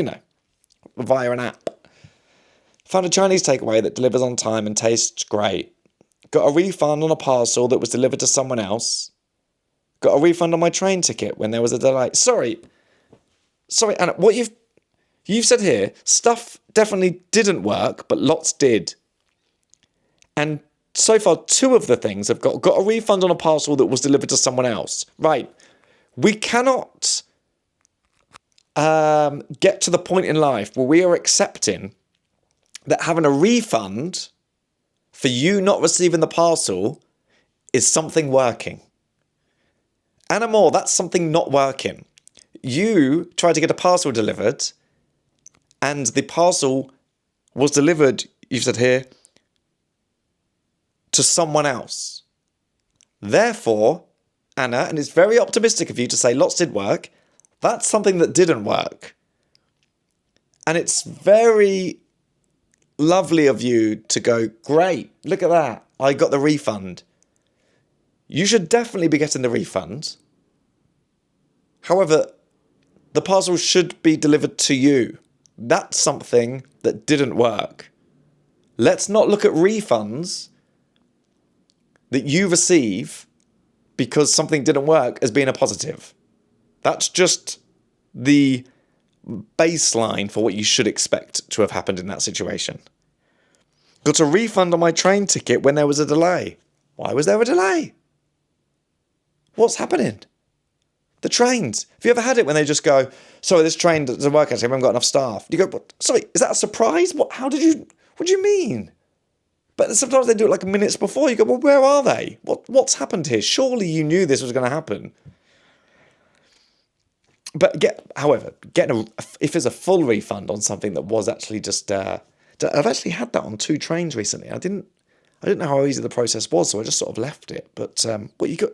via an app. Found a Chinese takeaway that delivers on time and tastes great. Got a refund on a parcel that was delivered to someone else. Got a refund on my train ticket when there was a delay. Sorry, Anna, what you've said here, stuff definitely didn't work, but lots did. And so far, 2 of the things have got a refund on a parcel that was delivered to someone else. Right. We cannot get to the point in life where we are accepting that having a refund for you not receiving the parcel is something working. Anna Moore, that's something not working. You tried to get a parcel delivered, and the parcel was delivered, you've said here, to someone else. Therefore, Anna, and it's very optimistic of you to say lots did work, that's something that didn't work. And it's very lovely of you to go, great, look at that, I got the refund. You should definitely be getting the refund. However, the parcel should be delivered to you. That's something that didn't work. Let's not look at refunds that you receive because something didn't work as being a positive. That's just the baseline for what you should expect to have happened in that situation. Got a refund on my train ticket when there was a delay. Why was there a delay? What's happening? The trains. Have you ever had it when they just go, sorry, this train doesn't work actually, we haven't got enough staff. You go, what? Sorry, is that a surprise? What do you mean? But sometimes they do it like minutes before. You go, well, where are they? What's happened here? Surely you knew this was going to happen. But if there's a full refund on something that was actually just, I've actually had that on 2 trains recently. I didn't know how easy the process was, so I just sort of left it. But what you got,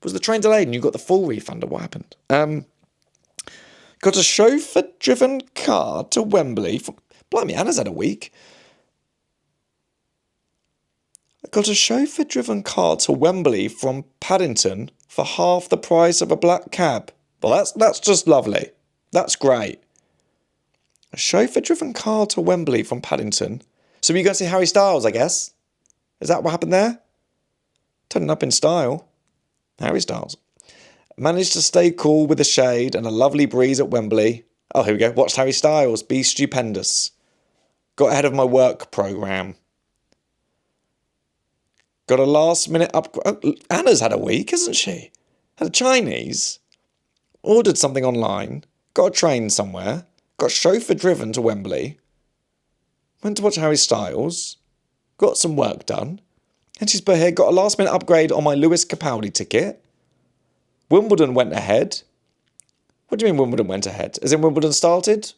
was the train delayed and you got the full refund, or what happened? Got a chauffeur-driven car to Wembley. Blimey, Anna's had a week. Got a chauffeur-driven car to Wembley from Paddington for half the price of a black cab. Well, that's just lovely. That's great. A chauffeur-driven car to Wembley from Paddington. So we go see Harry Styles, I guess. Is that what happened there? Turning up in style. Harry Styles. Managed to stay cool with a shade and a lovely breeze at Wembley. Oh, here we go. Watched Harry Styles. Be stupendous. Got ahead of my work programme. Got a last-minute upgrade. Oh, Anna's had a week, hasn't she? Had a Chinese. Ordered something online. Got a train somewhere. Got chauffeur-driven to Wembley. Went to watch Harry Styles. Got some work done. And she's here, got a last-minute upgrade on my Lewis Capaldi ticket. Wimbledon went ahead. What do you mean Wimbledon went ahead? As in Wimbledon started?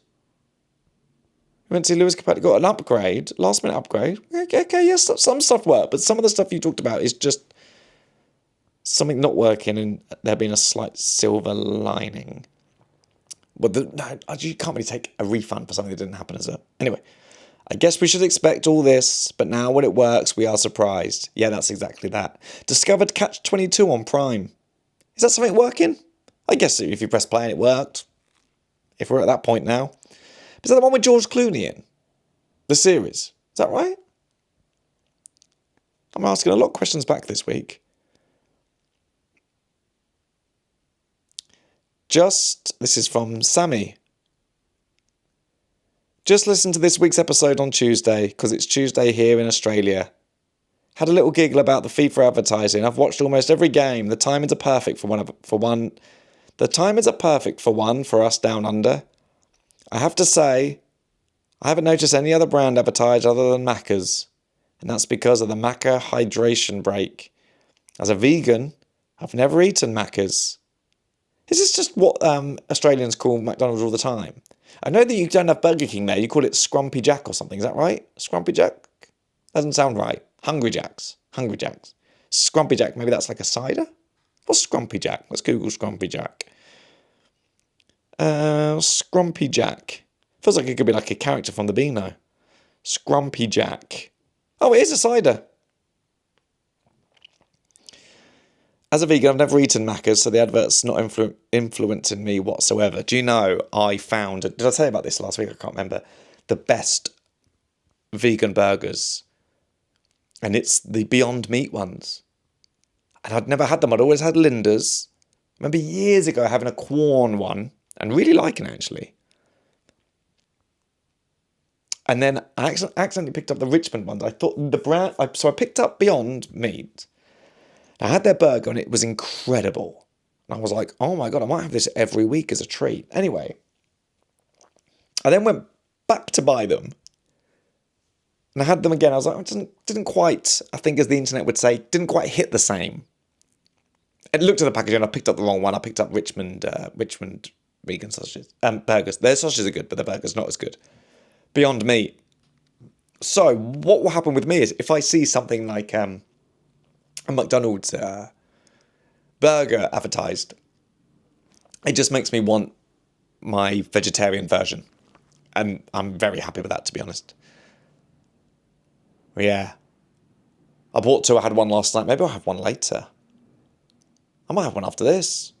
Went to see Lewis Capaldi, got an upgrade, last-minute upgrade. Okay, yes, some stuff worked, but some of the stuff you talked about is just something not working and there being a slight silver lining. Well, you can't really take a refund for something that didn't happen, Anyway, I guess we should expect all this, but now when it works, we are surprised. Yeah, that's exactly that. Discovered Catch-22 on Prime. Is that something working? I guess if you press play and it worked. If we're at that point now. Is that the one with George Clooney in? The series. Is that right? I'm asking a lot of questions back this week. This is from Sammy. Just listen to this week's episode on Tuesday, because it's Tuesday here in Australia. Had a little giggle about the FIFA advertising. I've watched almost every game. The timings are perfect for one. The timings are perfect for one for us down under. I have to say, I haven't noticed any other brand advertised other than Macca's, and that's because of the Macca hydration break. As a vegan, I've never eaten Macca's. Is this just what Australians call McDonald's all the time? I know that you don't have Burger King there. You call it Scrumpy Jack or something. Is that right? Scrumpy Jack? Doesn't sound right. Hungry Jacks. Hungry Jacks. Scrumpy Jack. Maybe that's like a cider? What's Scrumpy Jack? Let's Google Scrumpy Jack. Scrumpy Jack. Feels like it could be like a character from the Beano. Scrumpy Jack. Oh, it is a cider. As a vegan, I've never eaten Macca's, so the advert's not influencing me whatsoever. Do you know, I found, did I tell you about this last week? I can't remember. The best vegan burgers. And it's the Beyond Meat ones. And I'd never had them. I'd always had Linda's. I remember years ago having a Quorn one and really liking it, actually. And then I accidentally picked up the Richmond ones. I thought the brand, so I picked up Beyond Meat. I had their burger and it was incredible. And I was like, oh my God, I might have this every week as a treat. Anyway, I then went back to buy them. And I had them again. I was like, it didn't quite, I think as the internet would say, didn't quite hit the same. I looked at the packaging and I picked up the wrong one. I picked up Richmond vegan sausages. Burgers. Their sausages are good, but their burgers not as good. Beyond Meat. So what will happen with me is if I see something like a McDonald's burger advertised, it just makes me want my vegetarian version. And I'm very happy with that, to be honest. Yeah. I bought two. I had one last night. Maybe I'll have one later. I might have one after this.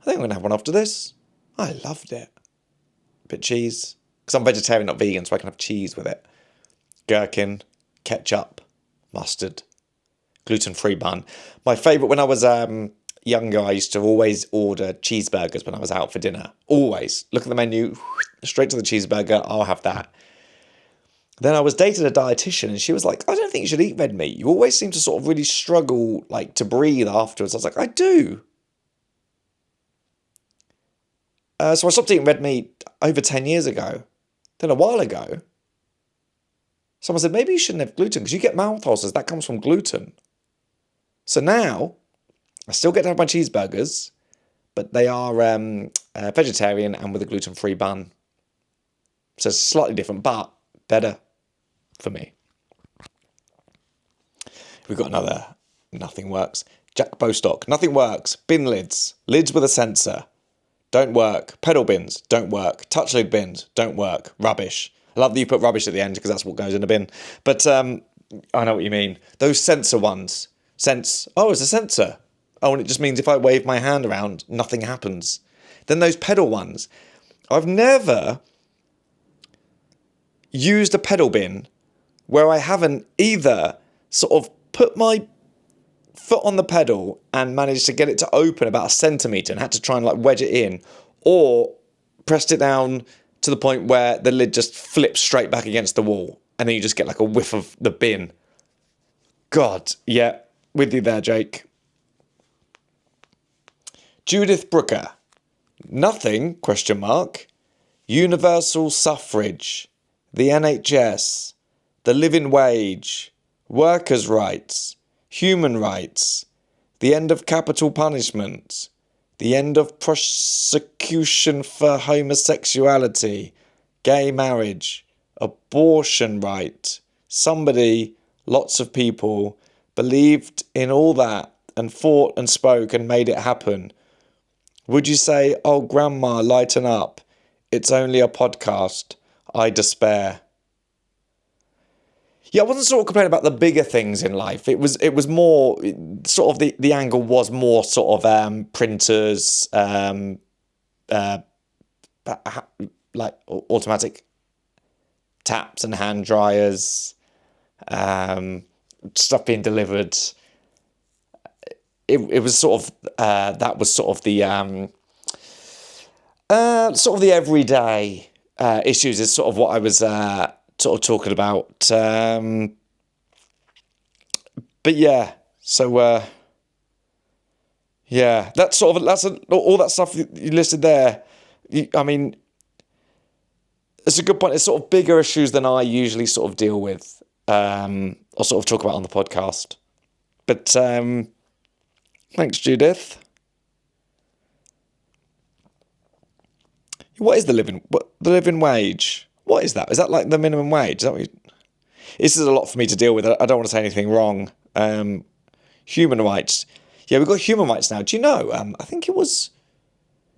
I think I'm going to have one after this. I loved it. A bit of cheese. Because I'm vegetarian, not vegan, so I can have cheese with it. Gherkin, ketchup, mustard, gluten-free bun. My favourite, when I was younger, I used to always order cheeseburgers when I was out for dinner. Always. Look at the menu, straight to the cheeseburger, I'll have that. Then I was dating a dietitian and she was like, I don't think you should eat red meat. You always seem to sort of really struggle like to breathe afterwards. I was like, I do. So I stopped eating red meat over 10 years ago. Then a while ago, someone said, maybe you shouldn't have gluten because you get mouth ulcers. That comes from gluten. So now I still get to have my cheeseburgers, but they are vegetarian and with a gluten-free bun. So it's slightly different, but better for me. We've got another nothing works. Jack Bostock, nothing works. Bin lids, lids with a sensor, don't work. Pedal bins, don't work. Touch lid bins, don't work. Rubbish. I love that you put rubbish at the end because that's what goes in a bin. But I know what you mean. Those sensor ones. Oh, it's a sensor. Oh, and it just means if I wave my hand around, nothing happens. Then those pedal ones. I've never used a pedal bin where I haven't either sort of put my foot on the pedal and managed to get it to open about a centimetre and had to try and like wedge it in, or pressed it down to the point where the lid just flips straight back against the wall and then you just get like a whiff of the bin. God, yeah, with you there, Jake. Judith Brooker. Nothing, question mark. Universal suffrage. The NHS. The living wage. Workers' rights. Human rights. The end of capital punishment. The end of prosecution for homosexuality. Gay marriage. Abortion right. Somebody, lots of people, believed in all that and fought and spoke and made it happen. Would you say, oh, grandma, lighten up. It's only a podcast. I despair. Yeah, I wasn't sort of complaining about the bigger things in life. It was more, sort of the angle was more sort of printers, like automatic taps and hand dryers, stuff being delivered. It was sort of, that was sort of the everyday issues is sort of what I was sort of talking about. But yeah, so yeah, that's all that stuff you listed there. I mean, it's a good point. It's sort of bigger issues than I usually sort of deal with, or sort of talk about on the podcast. But thanks, Judith. What is the living wage? What is that? Is that like the minimum wage? Is that what this is a lot for me to deal with. I don't want to say anything wrong. Human rights. Yeah, we've got human rights now. Do you know? I think it was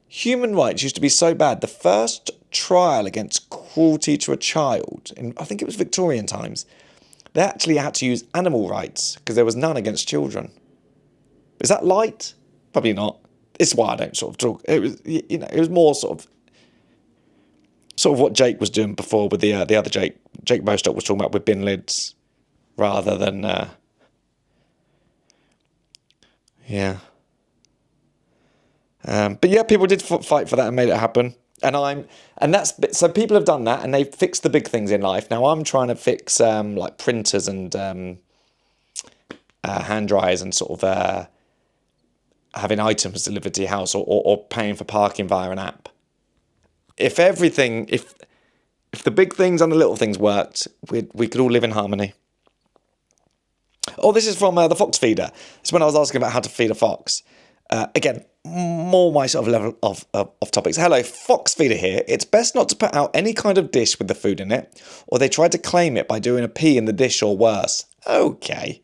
human rights used to be so bad. The first trial against cruelty to a child, I think it was Victorian times, they actually had to use animal rights because there was none against children. Is that light? Probably not. It's why I don't sort of talk. It was, it was more sort of what Jake was doing before with the other Jake Bostock was talking about with bin lids, rather than yeah. But yeah, people did fight for that and made it happen. So people have done that and they've fixed the big things in life. Now I'm trying to fix like printers and hand dryers and sort of having items delivered to your house or paying for parking via an app. If the big things and the little things worked, we could all live in harmony. Oh, this is from the Fox Feeder. It's when I was asking about how to feed a fox. Again, more my sort of level of topics. Hello, Fox Feeder here. It's best not to put out any kind of dish with the food in it, or they try to claim it by doing a pee in the dish or worse. Okay.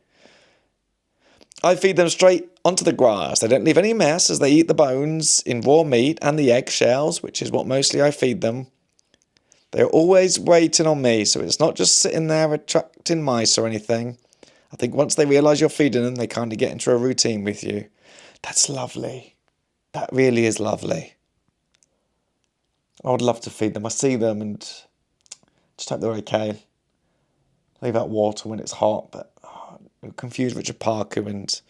I feed them straight onto the grass. They don't leave any mess as they eat the bones in raw meat and the eggshells, which is what mostly I feed them. They're always waiting on me, so it's not just sitting there attracting mice or anything. I think once they realise you're feeding them, they kind of get into a routine with you. That's lovely. That really is lovely. I would love to feed them. I see them and just hope they're okay. Leave out water when it's hot, but confuse Richard Parker but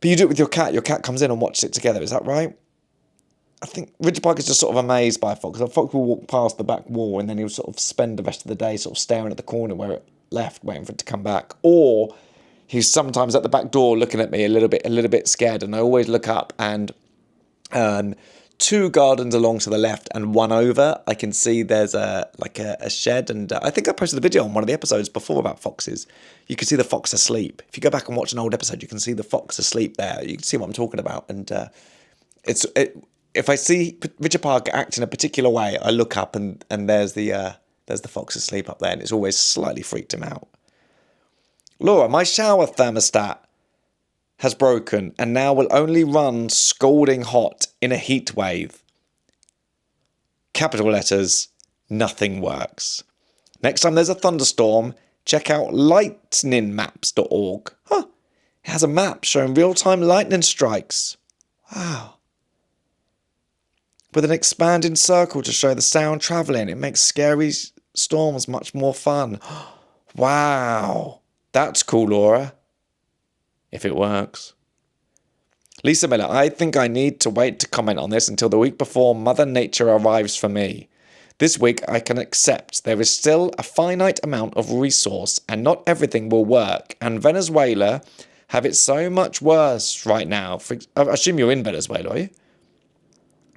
you do it with your cat. Your cat comes in and watches it together. Is that right? I think Richard Parker's just sort of amazed by a fox. A fox will walk past the back wall and then he'll sort of spend the rest of the day sort of staring at the corner where it left, waiting for it to come back. Or he's sometimes at the back door looking at me a little bit scared, and I always look up and two gardens along to the left and one over, I can see there's a shed, and I think I posted a video on one of the episodes before about foxes. You can see the fox asleep. If you go back and watch an old episode, you can see the fox asleep there. You can see what I'm talking about, and if I see Richard Parker act in a particular way, I look up and there's the fox asleep up there, and it's always slightly freaked him out. Laura, my shower thermostat has broken and now will only run scalding hot in a heat wave. Capital letters, nothing works. Next time there's a thunderstorm, check out lightningmaps.org. It has a map showing real-time lightning strikes. Wow. With an expanding circle to show the sound travelling, it makes scary storms much more fun. Wow. That's cool, Laura. If it works. Lisa Miller, I think I need to wait to comment on this until the week before Mother Nature arrives for me. This week I can accept there is still a finite amount of resource and not everything will work, and Venezuela have it so much worse right now. I assume you're in Venezuela, are you?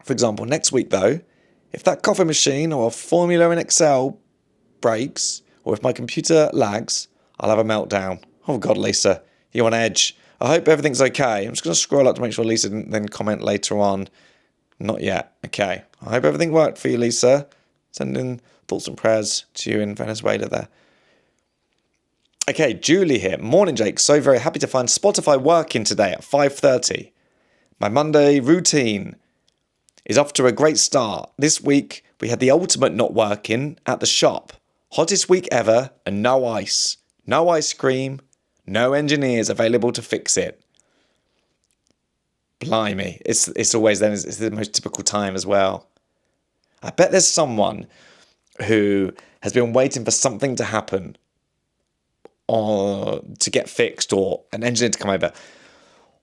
For example, next week though, if that coffee machine or a formula in Excel breaks, or if my computer lags, I'll have a meltdown. Oh God, Lisa, you're on edge. I hope everything's okay. I'm just going to scroll up to make sure Lisa didn't then comment later on. Not yet. Okay. I hope everything worked for you, Lisa. Sending thoughts and prayers to you in Venezuela there. Okay, Julie here. Morning, Jake. So very happy to find Spotify working today at 5:30. My Monday routine is off to a great start. This week, we had the ultimate not working at the shop. Hottest week ever and no ice. No ice cream. No engineers available to fix it. Blimey. It's always then, it's the most typical time as well. I bet there's someone who has been waiting for something to happen or to get fixed, or an engineer to come over,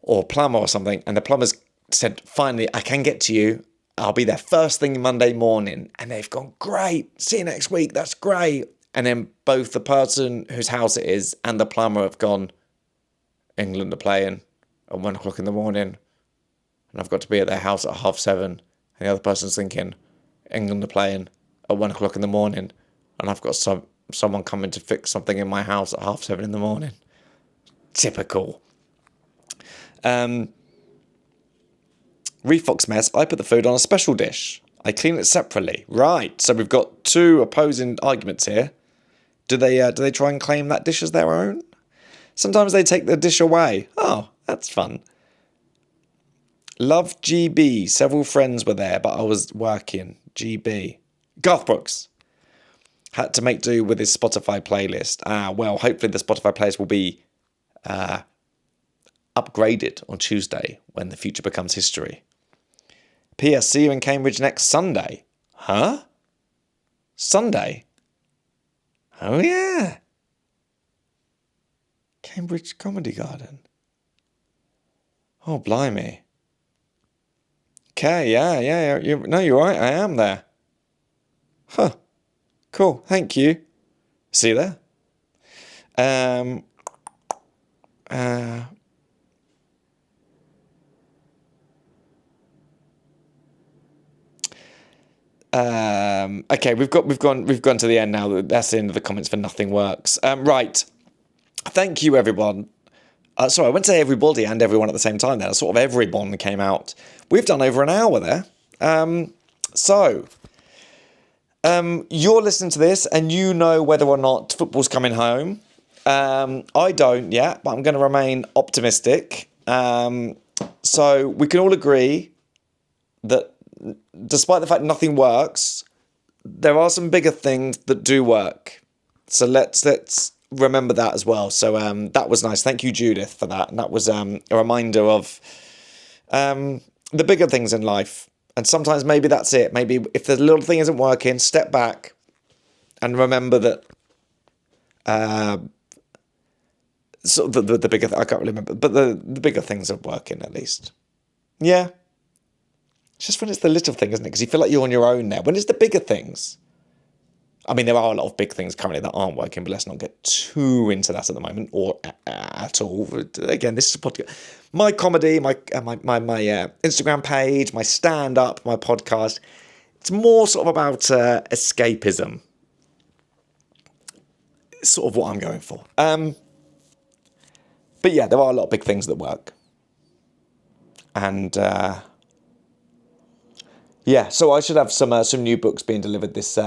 or a plumber or something, and the plumber's said, finally, I can get to you. I'll be there first thing Monday morning. And they've gone, great, see you next week, that's great. And then both the person whose house it is and the plumber have gone, England are playing at 1 o'clock in the morning, and I've got to be at their house at 7:30. And the other person's thinking, England are playing at 1 o'clock in the morning, and I've got someone coming to fix something in my house at 7:30 in the morning. Typical. Refox mess. I put the food on a special dish. I clean it separately. Right. So we've got two opposing arguments here. Do they try and claim that dish as their own? Sometimes they take the dish away. Oh, that's fun. Love GB. Several friends were there, but I was working. GB. Garth Brooks. Had to make do with his Spotify playlist. Well, hopefully the Spotify playlist will be upgraded on Tuesday when the future becomes history. P.S. See you in Cambridge next Sunday. Huh? Sunday? Oh, yeah. Cambridge Comedy Garden. Oh, blimey. Okay, yeah. You're right. I am there. Huh. Cool. Thank you. See you there. Okay, we've gone to the end now. That's the end of the comments for Nothing Works. Right. Thank you, everyone. Sorry, I went to say everybody and everyone at the same time there. Sort of everyone came out. We've done over an hour there. You're listening to this and you know whether or not football's coming home. I don't yet, but I'm going to remain optimistic. So we can all agree that despite the fact nothing works, there are some bigger things that do work. So let's remember that as well. So that was nice. Thank you, Judith, for that. And that was a reminder of the bigger things in life. And sometimes maybe that's it. Maybe if the little thing isn't working, step back and remember that sort of the bigger I can't really remember, but the bigger things are working at least. Yeah. It's just when it's the little thing, isn't it? Because you feel like you're on your own now. When it's the bigger things. I mean, there are a lot of big things currently that aren't working, but let's not get too into that at the moment or at all. Again, this is a podcast. My comedy, my Instagram page, my stand-up, my podcast. It's more sort of about escapism. It's sort of what I'm going for. But yeah, there are a lot of big things that work. And yeah, so I should have some new books being delivered this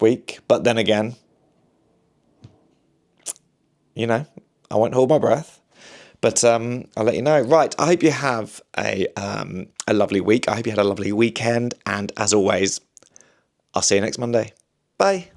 week. But then again, you know, I won't hold my breath. But I'll let you know. Right, I hope you have a lovely week. I hope you had a lovely weekend. And as always, I'll see you next Monday. Bye.